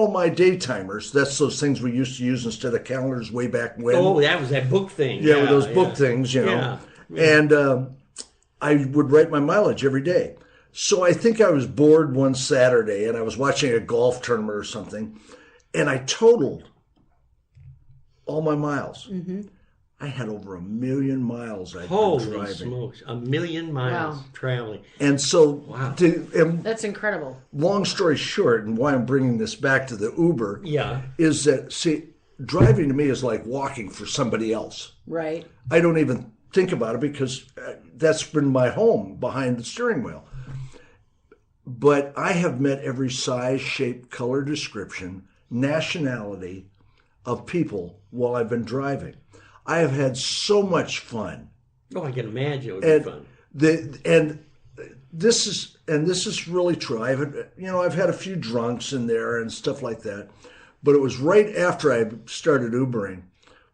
all of my day timers. That's those things we used to use instead of calendars way back when. Oh, that was that book thing. Yeah, with those book things, you know. Yeah. And I would write my mileage every day. So I think I was bored one Saturday, and I was watching a golf tournament or something, and I totaled all my miles. Mm-hmm. I had over 1 million miles I'd been driving. Holy smokes, 1 million miles traveling. And so, that's incredible. Long story short, and why I'm bringing this back to the Uber, is that, see, driving to me is like walking for somebody else. Right. I don't even think about it because that's been my home behind the steering wheel. But I have met every size, shape, color, description, nationality of people while I've been driving. I have had so much fun. Oh, I can imagine it would be fun. And this is really true. I've had a few drunks in there and stuff like that, but it was right after I started Ubering.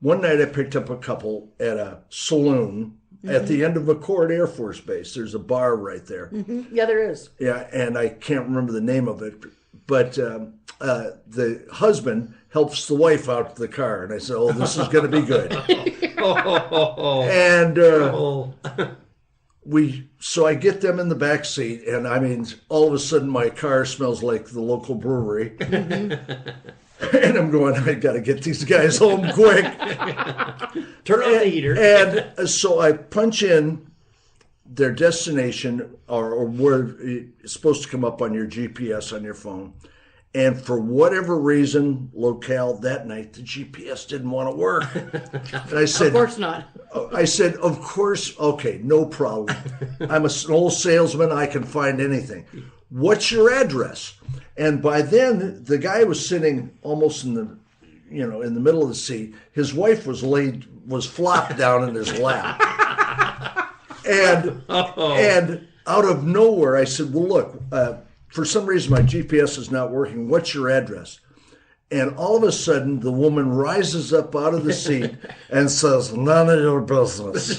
One night I picked up a couple at a saloon at the end of McCord Air Force Base. There's a bar right there. Mm-hmm. Yeah, there is. Yeah, and I can't remember the name of it, but the husband helps the wife out to the car, and I said, "Oh, this is going to be good." So I get them in the back seat, and I mean, all of a sudden my car smells like the local brewery, and I'm going, I got to get these guys home quick. Turn on the heater. And so I punch in their destination or where it's supposed to come up on your GPS on your phone. And for whatever reason, locale that night, the GPS didn't want to work. And I said, of course not. I said, of course, okay, no problem. I'm an old salesman. I can find anything. What's your address? And by then, the guy was sitting almost in the middle of the seat. His wife was flopped down in his lap. And out of nowhere, I said, well, look, for some reason, my GPS is not working. What's your address? And all of a sudden, the woman rises up out of the seat and says, none of your business.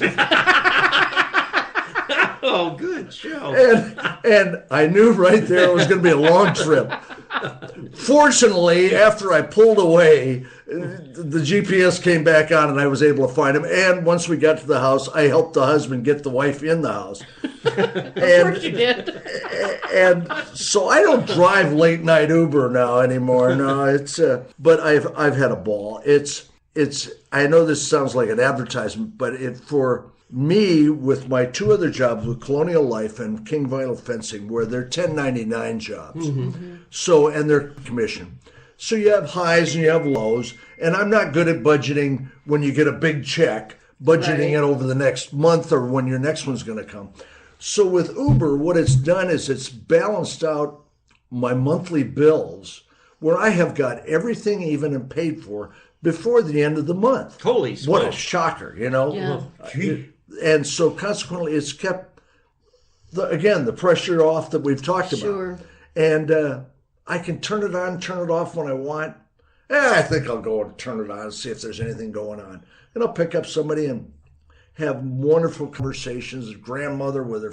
Oh, good show. And I knew right there it was going to be a long trip. Fortunately, after I pulled away, the GPS came back on and I was able to find him. And once we got to the house, I helped the husband get the wife in the house. Of course you did. And so I don't drive late night Uber now anymore. No, it's but I've had a ball. It's I know this sounds like an advertisement, but for me, with my two other jobs with Colonial Life and King Vinyl Fencing, where they're 1099 jobs, so and they're commission. So you have highs and you have lows, and I'm not good at budgeting when you get a big check, budgeting it over the next month or when your next one's going to come. So with Uber, what it's done is it's balanced out my monthly bills where I have got everything even and paid for before the end of the month. Holy smokes. What a shocker, you know? Yeah. And so consequently, it's kept, the pressure off that we've talked about. Sure. And I can turn it on, turn it off when I want. I think I'll go and turn it on and see if there's anything going on. And I'll pick up somebody and have wonderful conversations. Grandmother with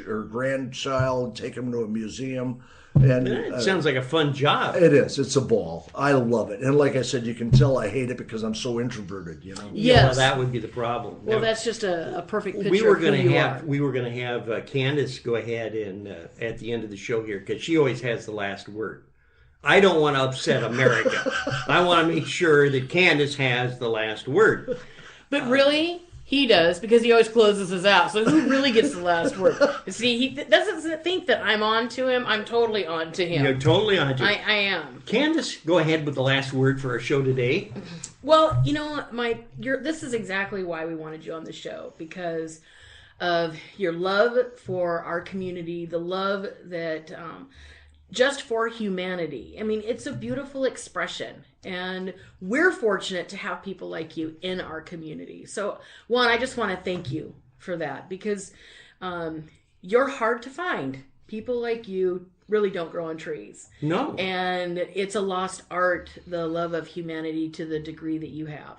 her grandchild, take them to a museum. And it sounds like a fun job. It is. It's a ball. I love it. And like I said, you can tell I hate it because I'm so introverted, you know? Yeah, Yes. that would be the problem. Well, that's just a perfect picture we were of who you are. We were going to have Candace go ahead and at the end of the show here, because she always has the last word. I don't want to upset America. I want to make sure that Candace has the last word. But really, he does, because he always closes us out. So who really gets the last word? See, he doesn't think that I'm on to him. I'm totally on to him. You're totally on to him. I am. Candace, go ahead with the last word for our show today. Well, you know, this is exactly why we wanted you on the show, because of your love for our community, the love that just for humanity. I mean, it's a beautiful expression, and we're fortunate to have people like you in our community. So, one, I just want to thank you for that, because you're hard to find. People like you really don't grow on trees. No. And it's a lost art, the love of humanity to the degree that you have.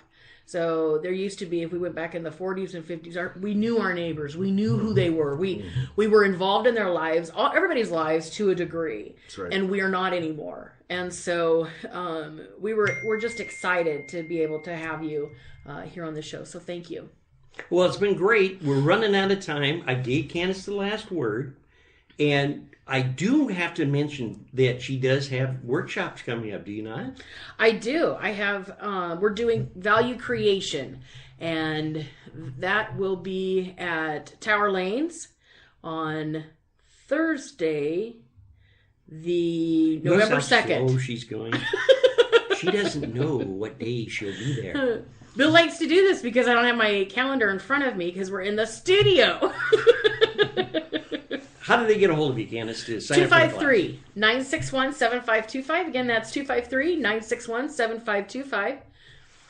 So there used to be, if we went back in the 40s and 50s, we knew our neighbors. We knew who they were. We were involved in their lives, everybody's lives to a degree. That's right. And we are not anymore. And so we're just excited to be able to have you here on the show. So thank you. Well, it's been great. We're running out of time. I gave Candace the last word. And I do have to mention that she does have workshops coming up. Do you not? I do. I have, we're doing value creation. And that will be at Tower Lanes on Thursday, the November 2nd. Oh, she's going. She doesn't know what day she'll be there. Bill likes to do this because I don't have my calendar in front of me because we're in the studio. How do they get a hold of you, Candace, to sign up for the class? 253-961-7525. Again, that's 253-961-7525.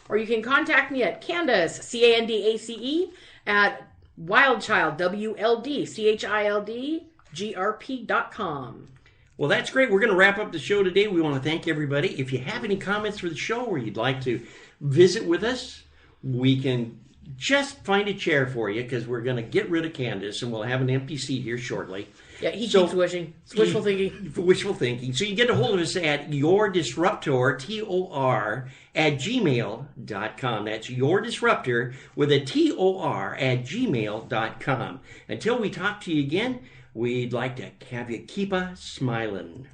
Or you can contact me at Candace, C-A-N-D-A-C-E, at Wildchild, WLD-CHILD-GRP.com. Well, that's great. We're going to wrap up the show today. We want to thank everybody. If you have any comments for the show or you'd like to visit with us, we can just find a chair for you because we're going to get rid of Candace and we'll have an empty seat here shortly. Yeah, he keeps wishing. It's wishful thinking. Wishful thinking. So you get a hold of us at yourdisruptor, T-O-R, at gmail.com. That's yourdisruptor with a T-O-R at gmail.com. Until we talk to you again, we'd like to have you keep a smiling.